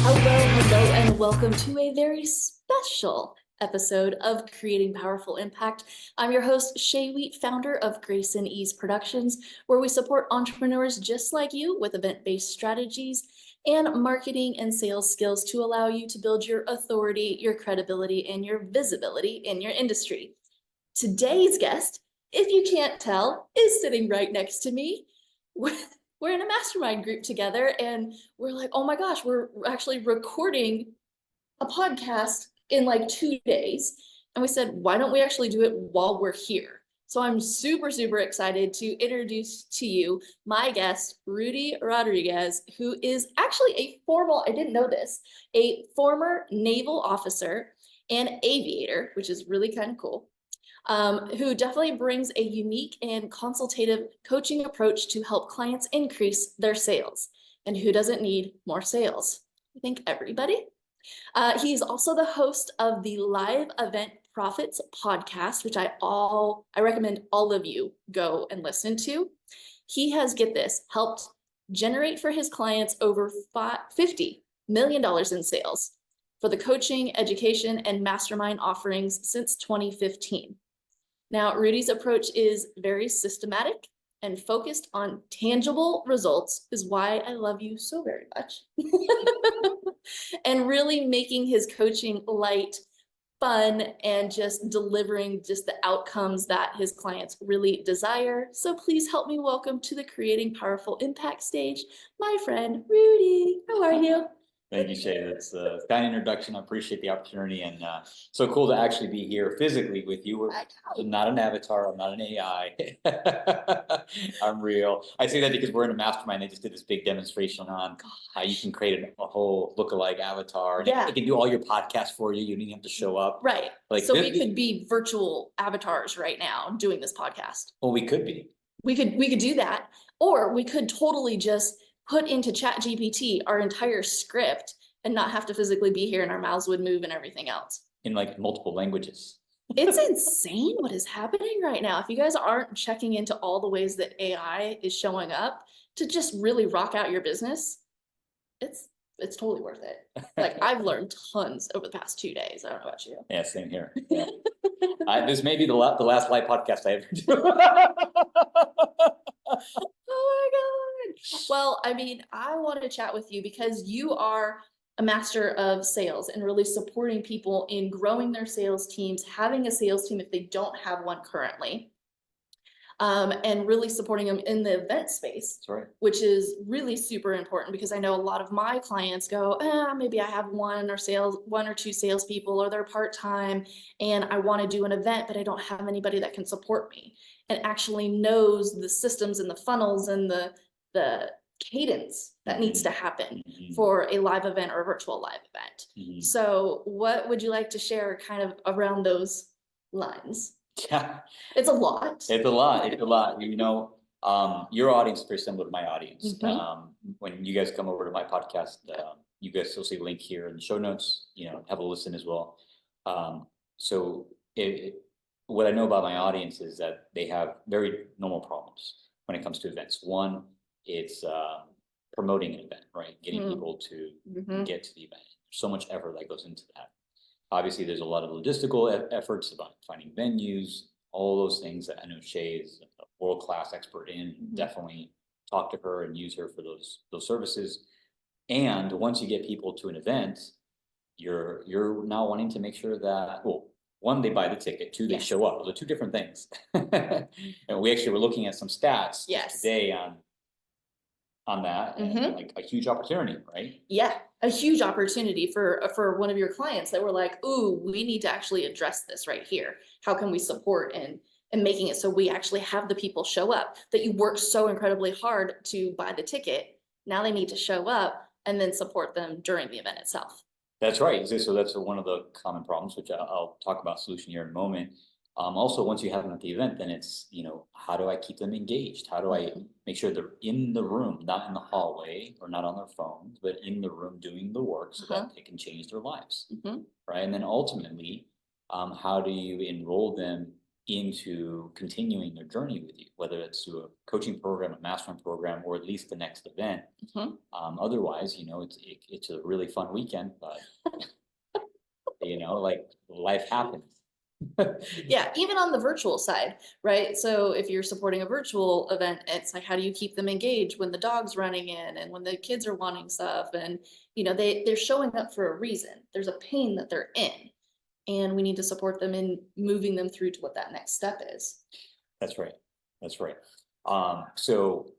Hello, and welcome to a very special episode of Creating Powerful Impact. I'm your host, Shay Wheat, founder of Grace and Ease Productions, where we support entrepreneurs just like you with event-based strategies and marketing and sales skills to allow you to build your authority, your credibility, and your visibility in your industry. Today's guest, if you can't tell, is sitting right next to me. We're in a mastermind group together and we're like, oh my gosh, we're actually recording a podcast in like 2 days. And we said, why don't we actually do it while we're here? So I'm super, super excited to introduce to you my guest, Rudy Rodriguez, who is actually I didn't know this, a former naval officer and aviator, which is really kind of cool. Who definitely brings a unique and consultative coaching approach to help clients increase their sales. And who doesn't need more sales? I think everybody. He's also the host of the Live Event Profits podcast, which I recommend all of you go and listen to. He has, get this, helped generate for his clients over $50 million in sales for the coaching, education, and mastermind offerings since 2015. Now, Rudy's approach is very systematic and focused on tangible results, is why I love you so very much. And really making his coaching light, fun, and just delivering just the outcomes that his clients really desire. So please help me welcome to the Creating Powerful Impact stage, my friend, Rudy. How are you? Thank you, Shay. That's a kind introduction. I appreciate the opportunity, and so cool to actually be here physically with you. I'm not an avatar. I'm not an AI. I'm real. I say that because we're in a mastermind. They just did this big demonstration on how you can create a whole lookalike avatar. And it can do all your podcasts for you. You don't even have to show up. Right. Like so we could be virtual avatars right now doing this podcast. Well, we could be. We could do that, or we could totally just put into ChatGPT our entire script and not have to physically be here, and our mouths would move and everything else. In like multiple languages. It's insane what is happening right now. If you guys aren't checking into all the ways that AI is showing up to just really rock out your business, it's totally worth it. Like I've learned tons over the past 2 days. I don't know about you. Yeah, same here. Yeah. This may be the last live podcast I ever do. Oh my God. Well, I mean, I want to chat with you because you are a master of sales and really supporting people in growing their sales teams, having a sales team if they don't have one currently, and really supporting them in the event space. That's right. Which is really super important because I know a lot of my clients go, maybe I have one or two salespeople, or they're part-time and I want to do an event, but I don't have anybody that can support me and actually knows the systems and the funnels and the cadence that needs to happen for a live event or a virtual live event. So what would you like to share kind of around those lines? Yeah, it's a lot. It's a lot. You know, your audience is very similar to my audience. When you guys come over to my podcast, you guys will see a link here in the show notes. You know, have a listen as well. What I know about my audience is that they have very normal problems when it comes to events. One, it's promoting an event, right? Getting people to get to the event. There's so much effort that goes into that. Obviously, there's a lot of logistical efforts about finding venues, all those things that I know Shay is a world-class expert in. Definitely talk to her and use her for those services. And once you get people to an event, you're now wanting to make sure that, well, one, they buy the ticket. Two, they show up. Those are two different things. And we actually were looking at some stats today on that, and like a huge opportunity, right? Yeah, a huge opportunity for one of your clients that were like, ooh, we need to actually address this right here. How can we support and making it so we actually have the people show up that you worked so incredibly hard to buy the ticket. Now they need to show up and then support them during the event itself. That's right. So that's one of the common problems, which I'll talk about solution here in a moment. Also, once you have them at the event, then it's, you know, how do I keep them engaged? How do I make sure they're in the room, not in the hallway or not on their phones, but in the room doing the work so that they can change their lives, right? And then ultimately, how do you enroll them into continuing their journey with you, whether it's through a coaching program, a mastermind program, or at least the next event. Otherwise, it's a really fun weekend, but like life happens. Yeah, even on the virtual side, right? So if you're supporting a virtual event, it's like, how do you keep them engaged when the dog's running in and when the kids are wanting stuff? And, they're showing up for a reason. There's a pain that they're in, and we need to support them in moving them through to what that next step is. That's right. That's right. So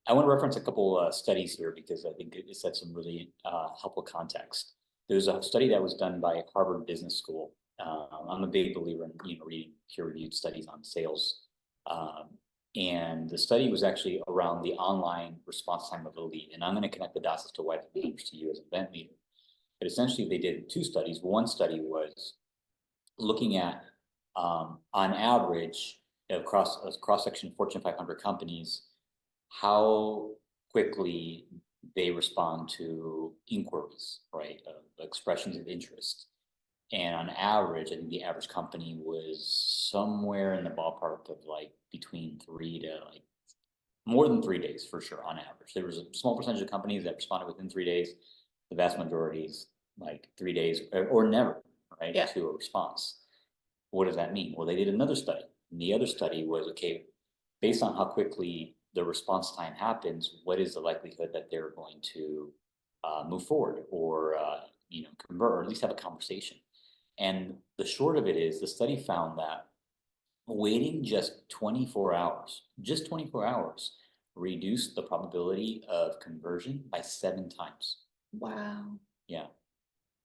I want to reference a couple studies here because I think it sets some really helpful context. There's a study that was done by Harvard Business School. I'm a big believer in reading peer-reviewed studies on sales. And the study was actually around the online response time of a lead. And I'm going to connect the dots as to why that matters to you as an event leader. But essentially, they did two studies. One study was looking at, on average, across a cross-section of Fortune 500 companies, how quickly they respond to inquiries, right? Expressions of interest. And on average, I think the average company was somewhere in the ballpark of like between 3 to like more than 3 days for sure on average. There was a small percentage of companies that responded within 3 days. The vast majority is like 3 days or never, right? Yeah. To a response. What does that mean? Well, they did another study. And the other study was, okay, based on how quickly the response time happens, what is the likelihood that they're going to move forward or convert or at least have a conversation? And the short of it is the study found that waiting just 24 hours reduced the probability of conversion by 7 times. Wow. Yeah.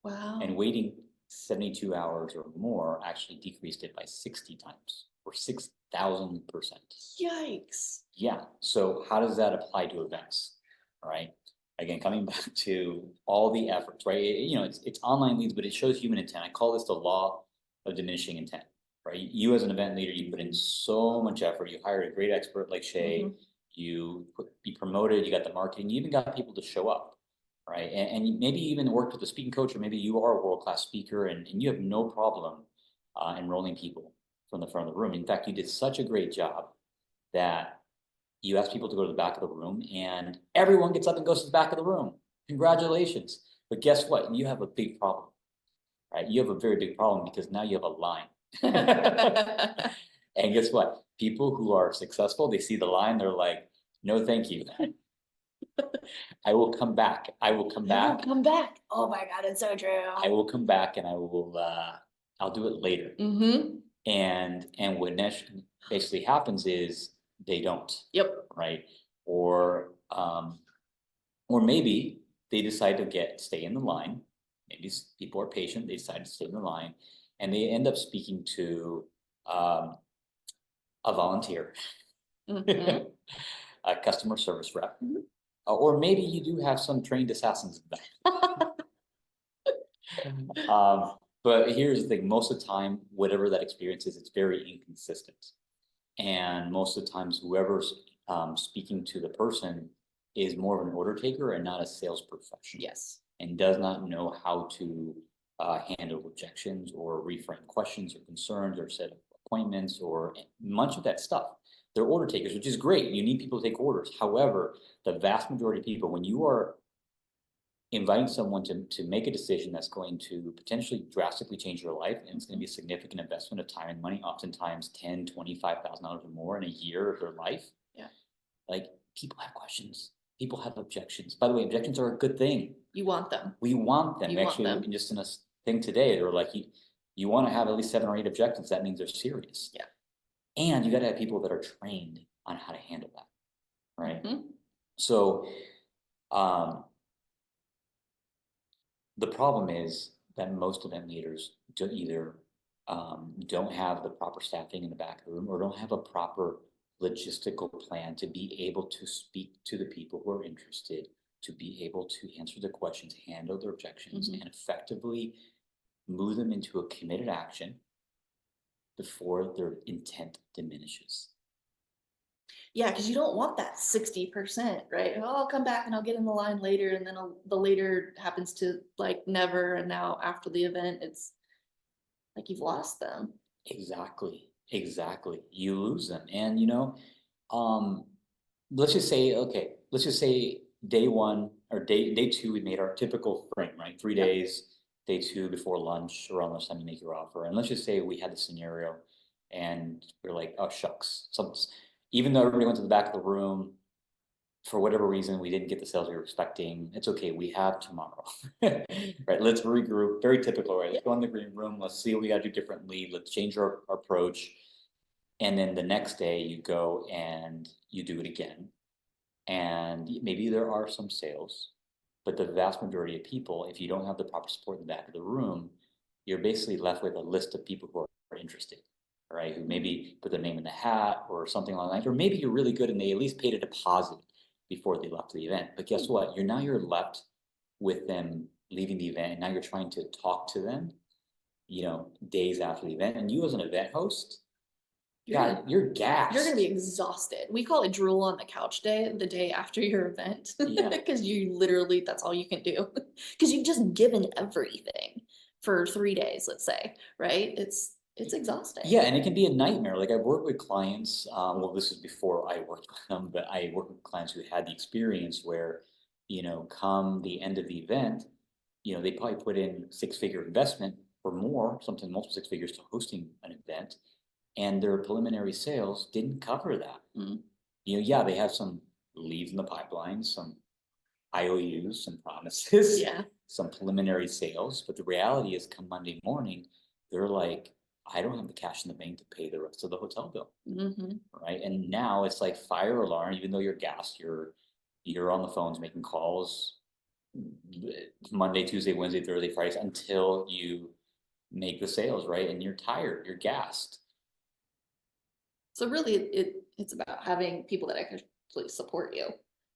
Wow. And waiting 72 hours or more actually decreased it by 60 times or 6,000%. Yikes. Yeah. So how does that apply to events? All right. Again, coming back to all the efforts, right? It's online leads, but it shows human intent. I call this the law of diminishing intent, right? You as an event leader, you put in so much effort. You hired a great expert like Shay. You be promoted. You got the marketing. You even got people to show up, right? And maybe you even worked with a speaking coach, or maybe you are a world-class speaker, and you have no problem enrolling people from the front of the room. In fact, you did such a great job that you ask people to go to the back of the room and everyone gets up and goes to the back of the room. Congratulations. But guess what? You have a big problem, right? You have a very big problem because now you have a line. And guess what? People who are successful, they see the line, they're like, no, thank you. I will come back. I will come back. Come back. Oh my God, it's so true. I will come back and I will, I'll do it later. And what basically happens is they don't. Yep. Right. Or maybe they decide to stay in the line. Maybe people are patient. They decide to stay in the line and they end up speaking to a volunteer, a customer service rep, or maybe you do have some trained assassins in that. But here's the thing. Most of the time, whatever that experience is, it's very inconsistent. And most of the times, whoever's speaking to the person is more of an order taker and not a sales professional. Yes. And does not know how to handle objections or reframe questions or concerns or set appointments or much of that stuff. They're order takers, which is great. You need people to take orders. However, the vast majority of people, when you are inviting someone to make a decision that's going to potentially drastically change your life, and it's going to be a significant investment of time and money, oftentimes $10,000, $25,000 or more in a year of their life. Yeah. Like, people have questions. People have objections. By the way, objections are a good thing. You want them. We want them. You Actually, want them. just in a thing today, they're like, you want to have at least 7 or 8 objections. That means they're serious. Yeah. And you got to have people that are trained on how to handle that. Right. So, the problem is that most event leaders either don't have the proper staffing in the back of the room or don't have a proper logistical plan to be able to speak to the people who are interested, to be able to answer their questions, handle their objections, and effectively move them into a committed action before their intent diminishes. Yeah, because you don't want that 60%, right? Oh, I'll come back and I'll get in the line later, and then the later happens to like never, and now after the event, it's like you've lost them. Exactly. Exactly. You lose them. And, um, let's just say, okay, let's just say day one or day two, we made our typical frame, right? 3 days, day two before lunch, around lunchtime, you make your offer. And let's just say we had the scenario and we're like, oh, shucks. Even though everybody went to the back of the room, for whatever reason, we didn't get the sales we were expecting. It's okay. We have tomorrow, right? Let's regroup. Very typical, right? Let's go in the green room. Let's see what we got to do differently. Let's change our approach. And then the next day you go and you do it again. And maybe there are some sales, but the vast majority of people, if you don't have the proper support in the back of the room, you're basically left with a list of people who are interested, right? Who maybe put their name in the hat or something like that. Or maybe you're really good and they at least paid a deposit before they left the event. But guess what? You're left with them leaving the event. And now you're trying to talk to them, days after the event. And you as an event host, you're gassed. You're gonna be exhausted. We call it drool on the couch day, the day after your event. Yeah. Because you literally, that's all you can do. Because you've just given everything for 3 days, let's say, right? It's exhausting. Yeah, and it can be a nightmare. Like I've worked with clients, well, this is before I worked with them, but I worked with clients who had the experience where, come the end of the event, they probably put in 6-figure investment or more, something multiple 6 figures to hosting an event, and their preliminary sales didn't cover that. Mm-hmm. Yeah, they have some leads in the pipeline, some IOUs, some promises, some preliminary sales, but the reality is come Monday morning, they're like, I don't have the cash in the bank to pay the rest of the hotel bill. Mm-hmm. Right. And now it's like fire alarm, even though you're gassed, you're on the phones making calls Monday, Tuesday, Wednesday, Thursday, Fridays until you make the sales, right? And you're tired, you're gassed. So really it's about having people that actually support you.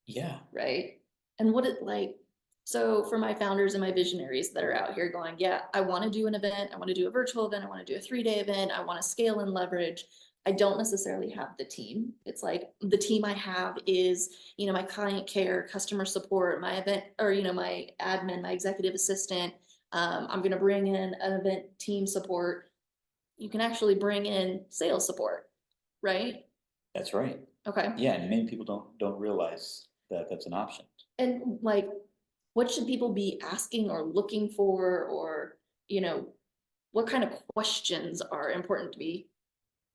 Yeah. Right. And so for my founders and my visionaries that are out here going, yeah, I want to do an event. I want to do a virtual event. I want to do a 3-day event. I want to scale and leverage. I don't necessarily have the team. It's like the team I have is, my client care, customer support, my event, or, my admin, my executive assistant. I'm going to bring in an event team support. You can actually bring in sales support, right? That's right. Okay. Yeah. And many people don't realize that that's an option. And what should people be asking or looking for, or, what kind of questions are important to be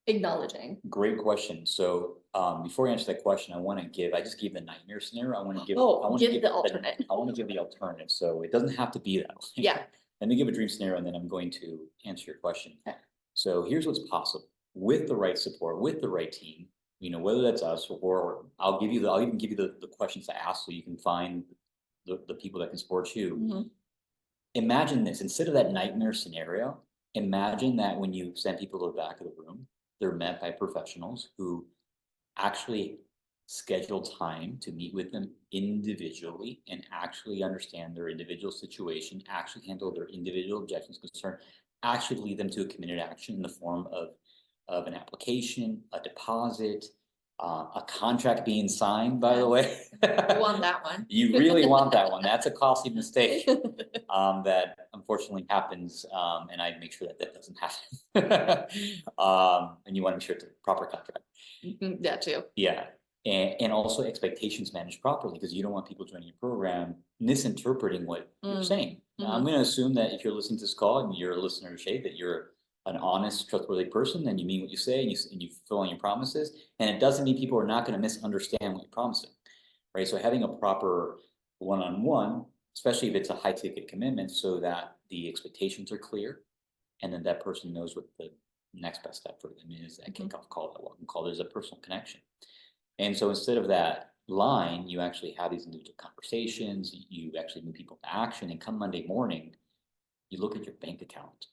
acknowledging? Great question. So before I answer that question, I just gave the nightmare scenario. I want to give the alternate. I want to give the alternative. So it doesn't have to be that way. Yeah. Let me give a dream scenario and then I'm going to answer your question. Okay. So here's what's possible with the right support, with the right team, whether that's us or I'll even give you the questions to ask so you can find the people that can support you. Mm-hmm. Imagine this, instead of that nightmare scenario, imagine that when you send people to the back of the room, they're met by professionals who actually schedule time to meet with them individually and actually understand their individual situation, actually handle their individual objections, concern, actually lead them to a committed action in the form of an application, a deposit, a contract being signed, by the way. You want that one. You really want that one. That's a costly mistake that unfortunately happens, and I make sure that doesn't happen. And you want to make sure it's a proper contract. That too. Yeah. And also expectations managed properly, because you don't want people joining your program misinterpreting what you're saying. Mm-hmm. I'm going to assume that if you're listening to this call and you're a listener to Shay, that you're an honest, trustworthy person, and you mean what you say, and you fulfill on your promises. And it doesn't mean people are not going to misunderstand what you're promising, right? So having a proper one-on-one, especially if it's a high ticket commitment, so that the expectations are clear, and then that person knows what the next best step for them is, that kickoff call, that welcome call. There's a personal connection. And so instead of that line, you actually have these individual conversations, you actually move people to action, and come Monday morning, you look at your bank account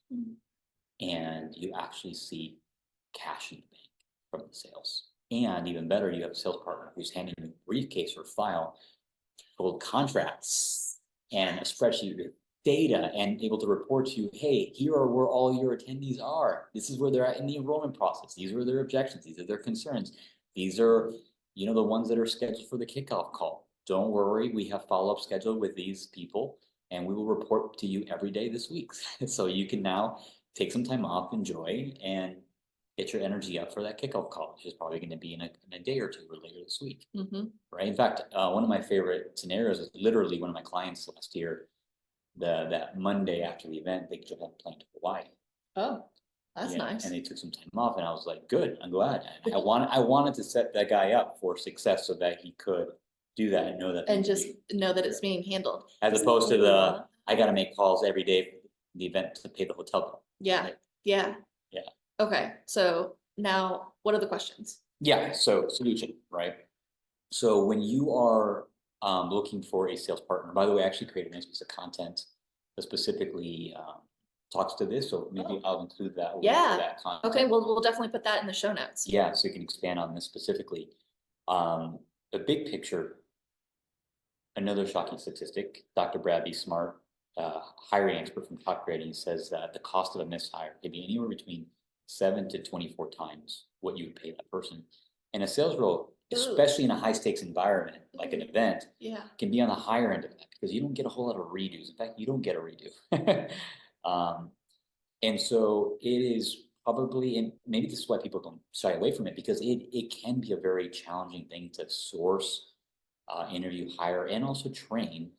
and you actually see cash in the bank from the sales. And even better, you have a sales partner who's handing you a briefcase or file full of contracts and a spreadsheet with data and able to report to you, hey, here are where all your attendees are. This is where they're at in the enrollment process. These are their objections. These are their concerns. These are, the ones that are scheduled for the kickoff call. Don't worry, we have follow-up scheduled with these people, and we will report to you every day this week. So you can now take some time off, enjoy, and get your energy up for that kickoff call, which is probably going to be in a day or two or later this week, Mm-hmm. right? In fact, one of my favorite scenarios is literally one of my clients last year. That Monday after the event, they just had a plane to Hawaii. Oh, that's nice. And they took some time off, and I was like, good, I'm glad. And I wanted to set that guy up for success so that he could do that and know that. And just know that it's being handled. As opposed to I got to make calls every day for the event to pay the hotel bill. Yeah, right? yeah. Yeah. Okay, so now what are the questions? Yeah, so solution, right? So when you are looking for a sales partner, by the way, I actually created a nice piece of content that specifically talks to this. So maybe I'll include that. Yeah. That content. Okay, we'll definitely put that in the show notes. Yeah, so you can expand on this specifically. The big picture, another shocking statistic, Dr. Bradley Smart, hiring expert from Top Grading, says that the cost of a mishire can be anywhere between 7 to 24 times what you would pay that person. And a sales role, especially in a high stakes environment, like an event, can be on the higher end of that because you don't get a whole lot of redos. In fact, you don't get a redo. And so it is probably, and maybe this is why people don't shy away from it, because it can be a very challenging thing to source, interview, hire, and also train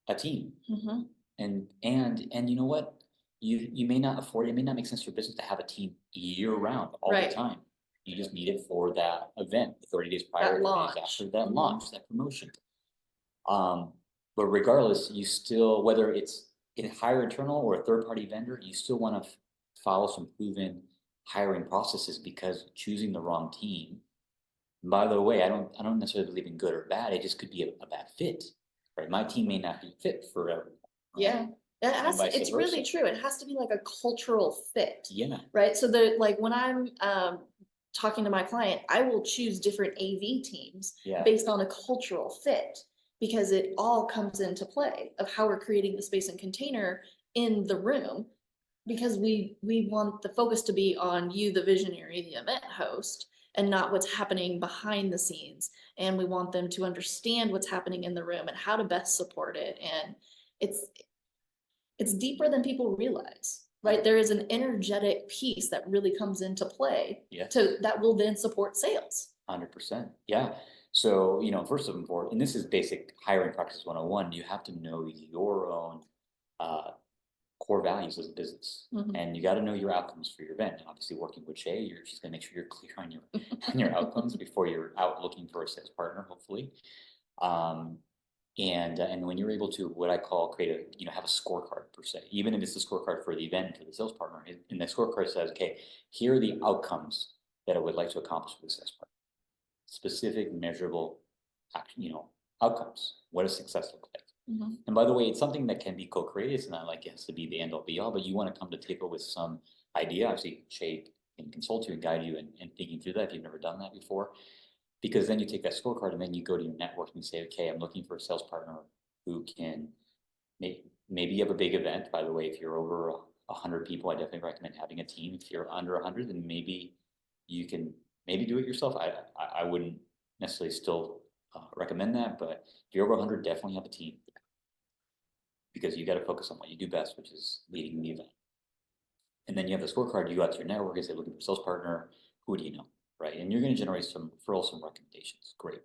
a team. Mm-hmm. And you know what? You may not afford it. It may not make sense for your business to have a team year round all the time. You just need it for that event, 30 days prior, days after that launch, that promotion. But regardless, you still, whether it's in hire internal or a third-party vendor, you still want to follow some proven hiring processes, because choosing the wrong team, by the way, I don't necessarily believe in good or bad. It just could be a bad fit, right? My team may not be fit for everyone. Right? Yeah. It's really true. It has to be like a cultural fit. Yeah. Right. So when I'm talking to my client, I will choose different AV teams based on a cultural fit, because it all comes into play of how we're creating the space and container in the room, because we want the focus to be on you, the visionary, the event host, and not what's happening behind the scenes. And we want them to understand what's happening in the room and how to best support it. And it's deeper than people realize, right? There is an energetic piece that really comes into play that will then support sales. 100%. Yeah. So, first of all, and this is basic hiring practice 101, you have to know your own core values as a business. And you got to know your outcomes for your event. And obviously, working with Shay, she's going to make sure you're clear on your outcomes before you're out looking for a sales partner, hopefully. And when you're able to, what I call, have a scorecard per se, even if it's the scorecard for the event, for the sales partner, and the scorecard says, okay, here are the outcomes that I would like to accomplish with the sales partner. Specific, measurable, outcomes. What does success look like? And by the way, it's something that can be co-created. It's not like it has to be the end all be all, but you want to come to table with some idea. Obviously, Shay can consult you and guide you in thinking through that if you've never done that before. Because then you take that scorecard and then you go to your network and say, okay, I'm looking for a sales partner who can maybe you have a big event. By the way, if you're over 100 people, I definitely recommend having a team. If you're under 100, then maybe you can do it yourself. I wouldn't necessarily still recommend that, but if you're over 100, definitely have a team, because you got to focus on what you do best, which is leading the event. And then you have the scorecard. You go out to your network and say, looking for a sales partner. Who do you know? Right. And you're going to generate some referrals, some recommendations. Great.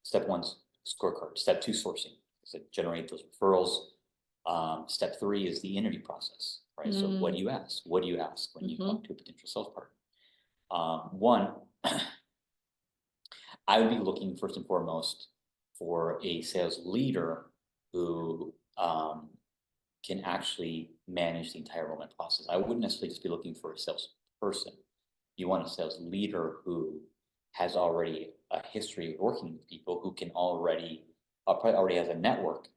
Step 1's scorecard. Step 2, sourcing. So generate those referrals. Step 3 is the interview process. Right. So what do you ask? What do you ask when you talk to a potential sales partner? One, I would be looking first and foremost for a sales leader who can actually manage the entire enrollment process. I wouldn't necessarily just be looking for a sales person. You want a sales leader who has already a history of working with people, who can probably already has a network,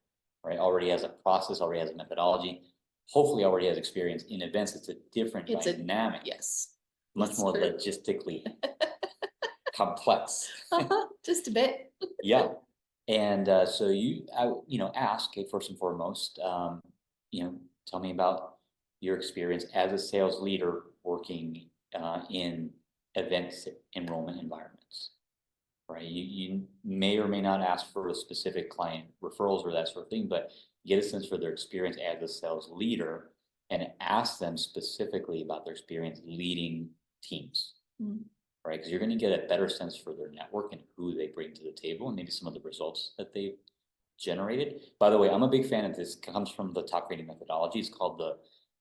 right? Already has a process, already has a methodology, hopefully already has experience in events. It's a different dynamic. Much more logistically complex. Just a bit. Yeah. And so ask, okay, first and foremost, tell me about your experience as a sales leader working in events enrollment environments, right? You may or may not ask for a specific client referrals or that sort of thing, but get a sense for their experience as a sales leader and ask them specifically about their experience leading teams, Mm. right? Because you're going to get a better sense for their network and who they bring to the table and maybe some of the results that they've generated. By the way, I'm a big fan of this. It comes from the top rating methodology. It's called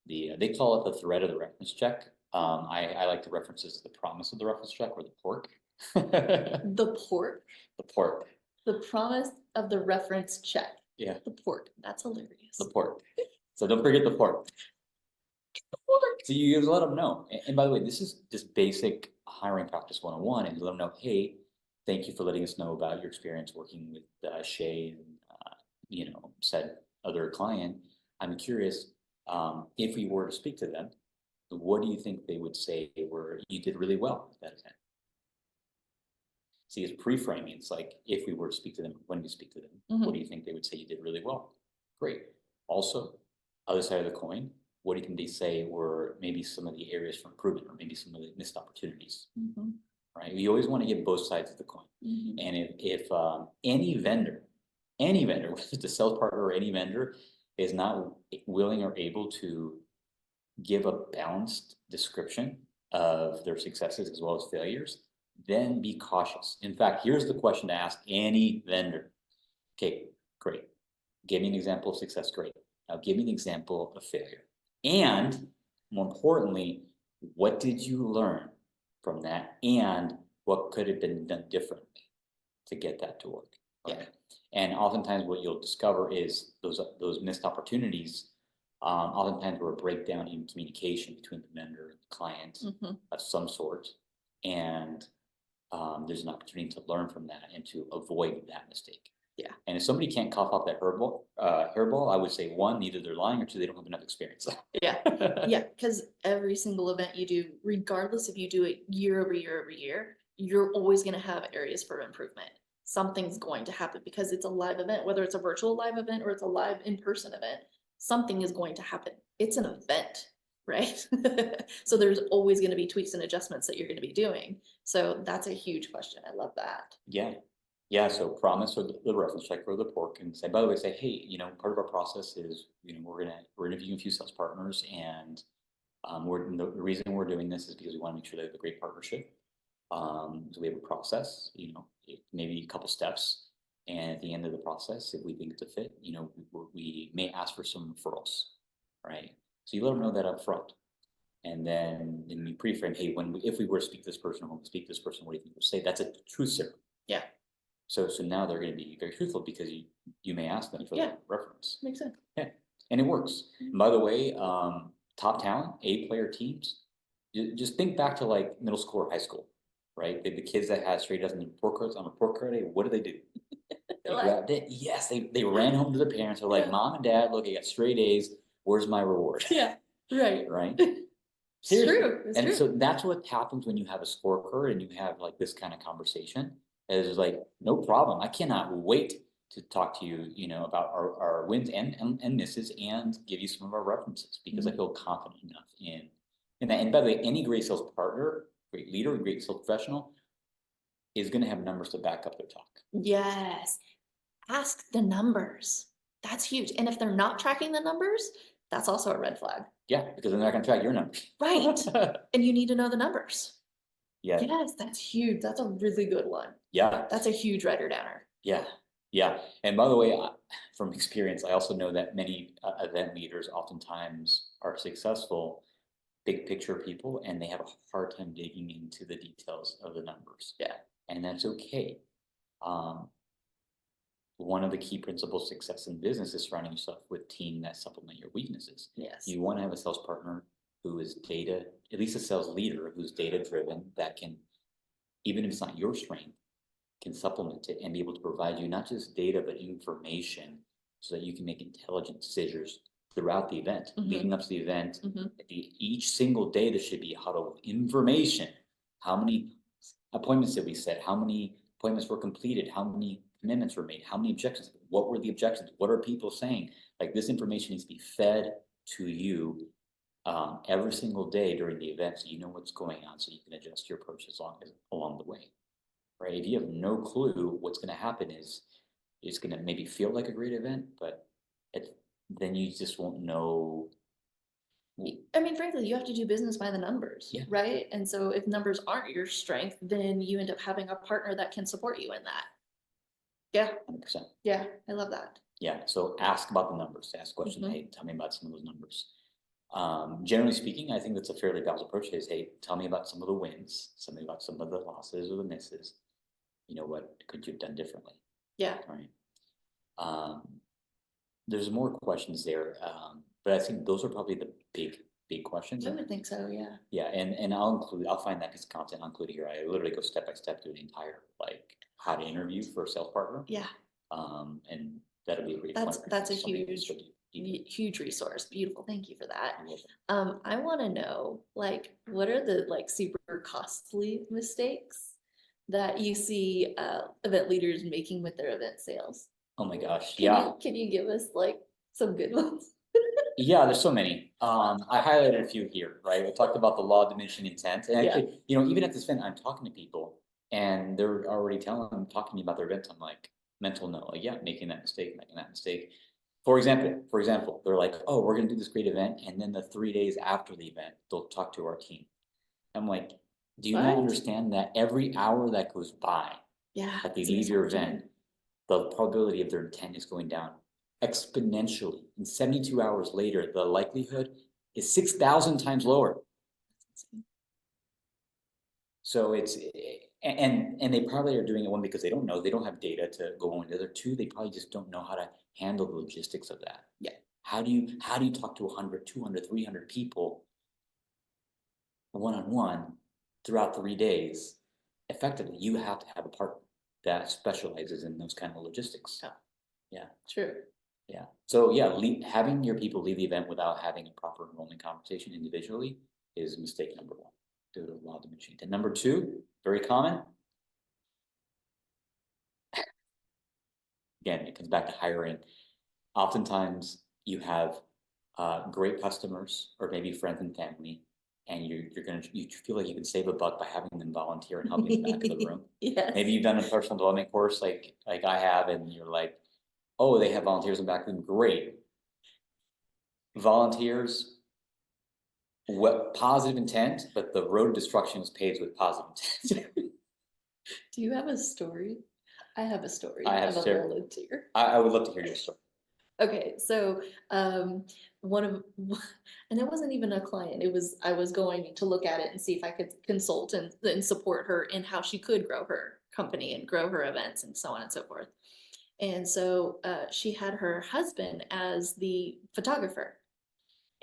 they call it the thread of the reference check. I like to reference this to the promise of the reference check, or the pork. The pork, The pork. the promise of the reference check. Yeah. The pork. That's hilarious. The pork. So don't forget the pork. So you just let them know. And by the way, this is just basic hiring practice 101, and you let them know, hey, thank you for letting us know about your experience working with Shay and said other client. I'm curious, if we were to speak to them, what do you think they would say you did really well at that event? See, it's pre-framing. It's like, if we were to speak to them, when we speak to them, what do you think they would say you did really well? Great. Also, other side of the coin, what do you think they say were maybe some of the areas for improvement, or maybe some of the missed opportunities? Right? We always want to get both sides of the coin. And if any vendor, whether it's a sales partner or any vendor, is not willing or able to give a balanced description of their successes as well as failures, then be cautious. In fact, here's the question to ask any vendor. Okay, great. Give me an example of success. Great. Now give me an example of failure. And more importantly, what did you learn from that? And what could have been done differently to get that to work? Right? Yeah. And oftentimes what you'll discover is those missed opportunities oftentimes were a breakdown in communication between the vendor and the client of some sort. And there's an opportunity to learn from that and to avoid that mistake. Yeah. And if somebody can't cough up that hairball, I would say, one, either they're lying, or two, they don't have enough experience. Yeah. Yeah. Because every single event you do, regardless if you do it year over year over year, you're always going to have areas for improvement. Something's going to happen because it's a live event, whether it's a virtual live event or it's a live in-person event, something is going to happen. It's an event, right? So there's always going to be tweaks and adjustments that you're going to be doing. So that's a huge question. I love that. Yeah. Yeah, so promise or the reference check or the pork, and say, by the way, say, hey, part of our process is, we're interviewing a few sales partners, and the reason we're doing this is because we want to make sure they have a great partnership. So we have a process, maybe a couple steps, and at the end of the process, if we think it's a fit, we may ask for some referrals, right? So you let them know that up front. And then we pre-frame, hey, if we were to speak to this person, or when we speak to this person, what do you think we'll say? That's a truth serum. Yeah. So now they're going to be very truthful, because you may ask them for that reference. Makes sense. Yeah, and it works. And by the way, top talent, A-player teams, just think back to like middle school or high school, right? The kids that had straight A's on the report cards, on report card day, what do? Yes, they ran home to their parents. They're like, Mom and Dad, look, I got straight A's. Where's my reward? Yeah, right. Right. It's true. It's true. So that's what happens when you have a scorecard and you have like this kind of conversation. It's like, no problem. I cannot wait to talk to you, about our wins and misses, and give you some of our references, because I feel confident enough in that. And by the way, any great sales partner, great leader, great sales professional is going to have numbers to back up their talk. Yes. Ask the numbers. That's huge. And if they're not tracking the numbers, that's also a red flag. Yeah, because they're not going to track your numbers. Right. And you need to know the numbers. Yeah. Yes, that's huge. That's a really good one. Yeah. That's a huge writer downer. Yeah. Yeah. And by the way, from experience, I also know that many event leaders oftentimes are successful, big picture people, and they have a hard time digging into the details of the numbers. Yeah. And that's okay. One of the key principles of success in business is surrounding yourself with team that supplement your weaknesses. Yes. You want to have a sales partner who is at least a sales leader who's data driven, that can, even if it's not your strength, can supplement it and be able to provide you not just data, but information, so that you can make intelligent decisions throughout the event, leading up to the event. Each single day, there should be a huddle of information. How many appointments did we set? How many appointments were completed? How many commitments were made? How many objections? What were the objections? What are people saying? Like, this information needs to be fed to you every single day during the event, so you know what's going on, so you can adjust your approach along the way. Right? If you have no clue, what's going to happen is it's going to maybe feel like a great event, but then you just won't know I mean, frankly, you have to do business by the numbers, Yeah. right? And so if numbers aren't your strength, then you end up having a partner that can support you in that. Yeah, 100%. yeah, I love that. Yeah, so ask about the numbers, ask questions, hey, tell me about some of those numbers. Generally speaking, I think that's a fairly balanced approach is, hey, tell me about some of the wins, tell me about some of the losses or the misses. You know, what could you have done differently? Yeah. Right. There's more questions there, but I think those are probably the big questions. I would think so, yeah. Yeah, and I'll find that piece of content, I'll include here. I literally go step by step through the entire, like, how to interview for a sales partner. Yeah. And that'll be a great That's a huge resource. Beautiful. Thank you for that. I want to know, like, what are the like super costly mistakes that you see event leaders making with their event sales? Oh my gosh, Can you give us like some good ones? Yeah, there's so many. I highlighted a few here, right? I talked about the law of diminishing intent. And actually, you know, even at this event, I'm talking to people and they're already talking to me about their event. I'm like, mental note, like, yeah, making that mistake. For example, they're like, oh, we're gonna do this great event. And then the 3 days after the event, they'll talk to our team. I'm like, do you not understand that every hour that goes by, that they leave your event, the probability of their intent is going down exponentially. And 72 hours later, the likelihood is 6,000 times lower. So it's, and they probably are doing it, one, because they don't know, they don't have data to go on. The other two, they probably just don't know how to handle the logistics of that. Yeah. How do you talk to 100, 200, 300 people one-on-one throughout 3 days? Effectively, you have to have a partner that specializes in those kind of logistics. Yeah. True. Yeah. So yeah, having your people leave the event without having a proper enrollment conversation individually is mistake number one. Due to law of diminishing. And number two, very common. Again, it comes back to hiring. Oftentimes you have great customers or maybe friends and family, and you feel like you can save a buck by having them volunteer and helping in the back of the room. Yes. Maybe you've done a personal development course like I have, and you're like, oh, they have volunteers in the back room. Great. Volunteers, what positive intent, but the road destruction is paved with positive intent. Do you have a story? I have a story of a volunteer. I would love to hear your story. Okay, so and it wasn't even a client. I was going to look at it and see if I could consult and support her in how she could grow her company and grow her events and so on and so forth. And so she had her husband as the photographer.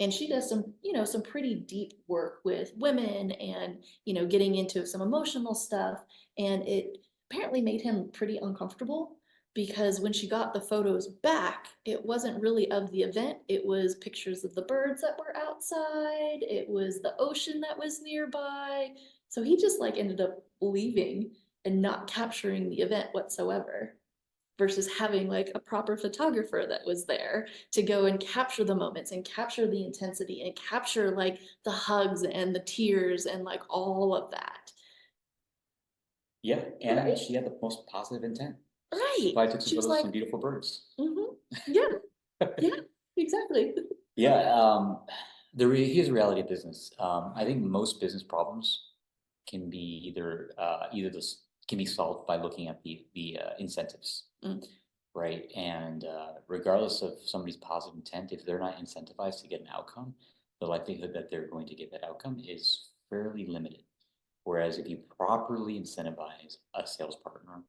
And she does some, some pretty deep work with women and, getting into some emotional stuff. And it apparently made him pretty uncomfortable because when she got the photos back, it wasn't really of the event. It was pictures of the birds that were outside. It was the ocean that was nearby. So he just like ended up leaving and not capturing the event whatsoever, versus having like a proper photographer that was there to go and capture the moments and capture the intensity and capture like the hugs and the tears and like all of that. Yeah, and she had the most positive intent. Right. She probably took some photos of some beautiful birds. Yeah, yeah, exactly. Yeah, here's the reality of business. I think most business problems can be can be solved by looking at the incentives, right? And regardless of somebody's positive intent, if they're not incentivized to get an outcome, the likelihood that they're going to get that outcome is fairly limited. Whereas if you properly incentivize a sales partner,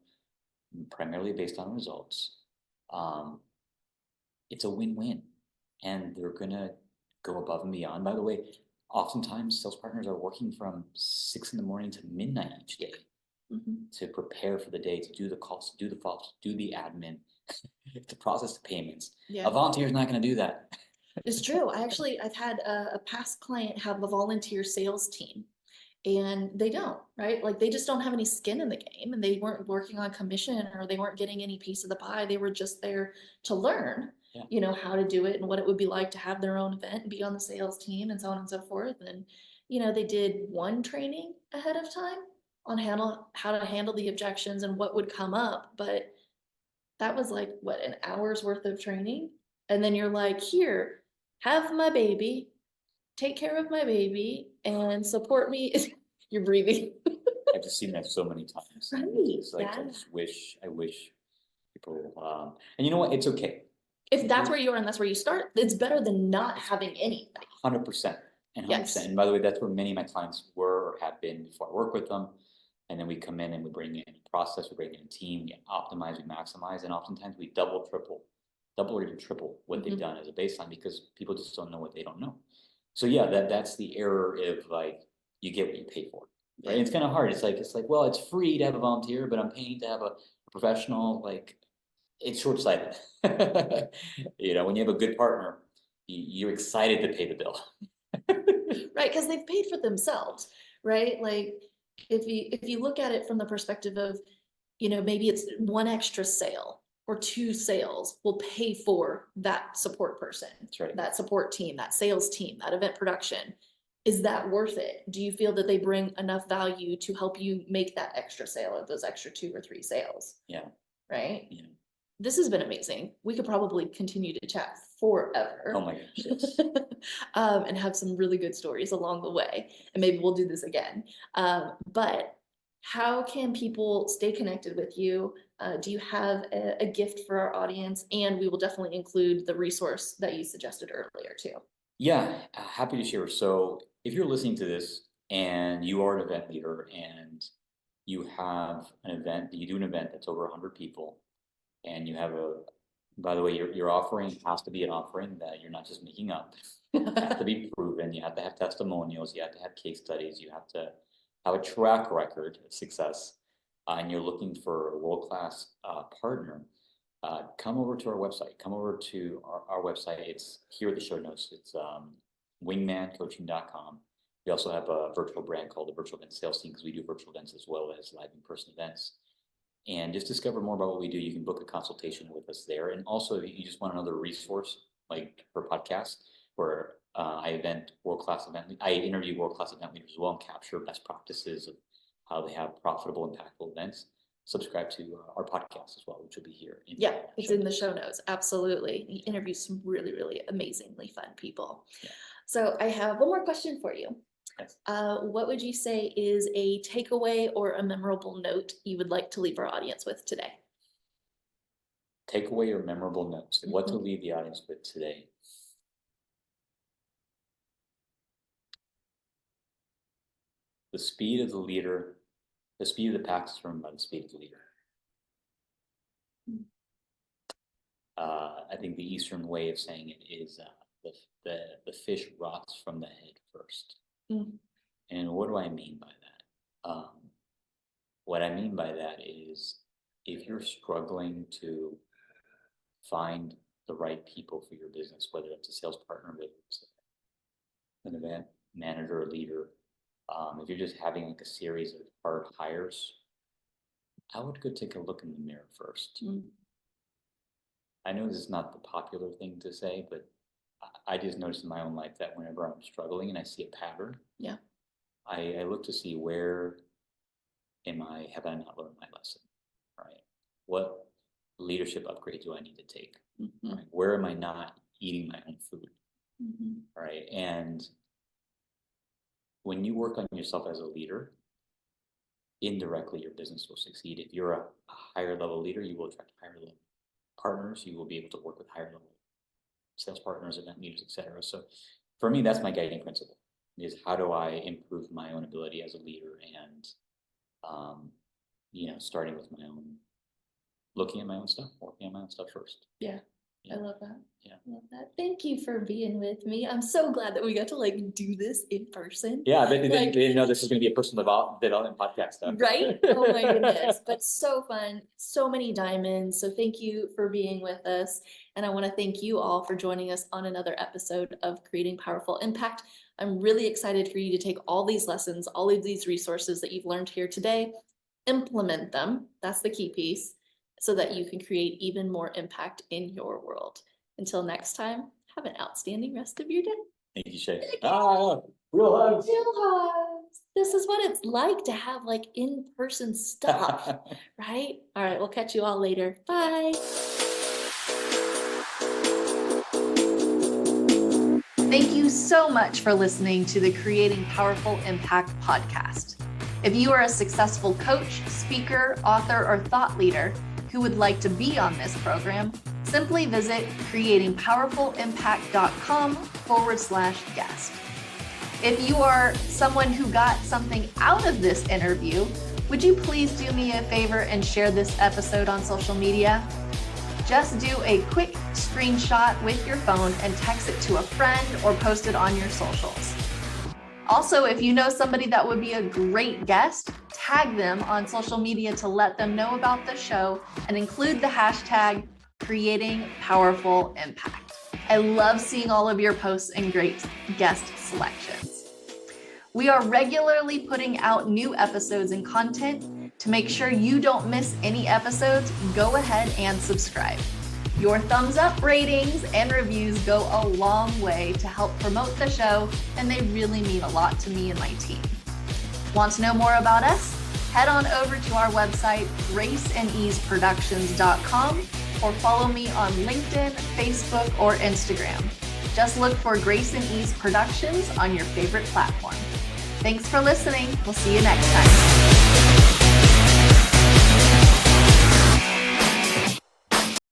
primarily based on results, it's a win-win, and they're gonna go above and beyond. By the way, oftentimes sales partners are working from 6 a.m. to midnight each day to prepare for the day, to do the calls, to do the follow-ups, do the admin, to process the payments. Yeah. A volunteer is not going to do that. It's true. I've had a past client have a volunteer sales team, and they don't, right? Like they just don't have any skin in the game, and they weren't working on commission, or they weren't getting any piece of the pie. They were just there to learn, how to do it and what it would be like to have their own event and be on the sales team and so on and so forth. And, they did one training ahead of time on how to handle the objections and what would come up. But that was like, what, an hour's worth of training? And then you're like, here, have my baby. take care of my baby and support me. You're breathing. I've just seen that so many times. Right, It's like, yeah. I wish people, and you know what? It's okay. If that's where you are and that's where you start, it's better than not having anything. 100% and 100%. Yes. And by the way, that's where many of my clients were or have been before I work with them. And then we come in and we bring in a process, we bring in a team, we optimize, we maximize, and oftentimes we double or even triple what they've done as a baseline because people just don't know what they don't know. So yeah, that's the error of like, you get what you pay for. Right? It's kind of hard. It's like, well, it's free to have a volunteer, but I'm paying to have a professional. Like, it's short-sighted. You know, when you have a good partner, you're excited to pay the bill. Right, because they've paid for themselves, right? Like if you look at it from the perspective of, maybe it's one extra sale or two sales will pay for that support person, That's right. that support team, that sales team, that event production. Is that worth it? Do you feel that they bring enough value to help you make that extra sale or those extra 2 or 3 sales? Yeah. Right? Yeah. This has been amazing. We could probably continue to chat forever. Oh my gosh, yes. And have some really good stories along the way. And maybe we'll do this again. But how can people stay connected with you? Do you have a gift for our audience? And we will definitely include the resource that you suggested earlier too. Yeah, happy to share. So if you're listening to this and you are an event leader and you have an event, you do an event that's over 100 people, and you have by the way, your offering has to be an offering that you're not just making up. It has to be proven. You have to have testimonials. You have to have case studies. You have to have a track record of success. And you're looking for a world-class partner. Come over to our website. Come over to our website. It's here at the show notes. It's wingmancoaching.com. We also have a virtual brand called the Virtual Event Sales Team because we do virtual events as well as live in-person events. And just discover more about what we do. You can book a consultation with us there. And also, if you just want another resource, like her podcast, where I interview world-class event leaders as well and capture best practices of how they have profitable, impactful events. Subscribe to our podcast as well, which will be here. It's in the show notes. Absolutely. He interviews some really, really amazingly fun people. Yeah. So I have one more question for you. Yes. What would you say is a takeaway or a memorable note you would like to leave our audience with today? Takeaway or memorable notes. What to leave the audience with today? The speed of the leader, the speed of the pack is determined by the speed of the leader. I think the Eastern way of saying it is the fish rots from the head first. And what do I mean by that? What I mean by that is if you're struggling to find the right people for your business, whether it's a sales partner, an event manager or leader, if you're just having like a series of hard hires, I would go take a look in the mirror first. I know this is not the popular thing to say, but I just noticed in my own life that whenever I'm struggling and I see a pattern, I look to see where have I not learned my lesson, right? What leadership upgrade do I need to take? Right? Where am I not eating my own food? Right? And when you work on yourself as a leader, indirectly your business will succeed. If you're a higher level leader, you will attract higher level partners. You will be able to work with higher level sales partners, event leaders, etc. So for me, that's my guiding principle, is how do I improve my own ability as a leader, and starting with looking at my own stuff, working on my own stuff first. I love that. Yeah. I love that. Thank you for being with me. I'm so glad that we got to do this in person. Yeah, they didn't know this was going to be a personal development podcast stuff. Right? Oh my goodness. But so fun. So many diamonds. So thank you for being with us. And I want to thank you all for joining us on another episode of Creating Powerful Impact. I'm really excited for you to take all these lessons, all of these resources that you've learned here today, implement them. That's the key piece, so that you can create even more impact in your world. Until next time, have an outstanding rest of your day. Thank you, Shay. Real hugs. Real hugs. This is what it's like to have in-person stuff, right? All right, we'll catch you all later. Bye. Thank you so much for listening to the Creating Powerful Impact podcast. If you are a successful coach, speaker, author, or thought leader who would like to be on this program, simply visit creatingpowerfulimpact.com/guest. If you are someone who got something out of this interview, would you please do me a favor and share this episode on social media? Just do a quick screenshot with your phone and text it to a friend or post it on your socials. Also, if you know somebody that would be a great guest, tag them on social media to let them know about the show and include the hashtag Creating Powerful Impact. I love seeing all of your posts and great guest selections. We are regularly putting out new episodes and content. To make sure you don't miss any episodes, go ahead and subscribe. Your thumbs up, ratings, and reviews go a long way to help promote the show, and they really mean a lot to me and my team. Want to know more about us? Head on over to our website, graceandeaseproductions.com, or follow me on LinkedIn, Facebook, or Instagram. Just look for Grace and Ease Productions on your favorite platform. Thanks for listening. We'll see you next time.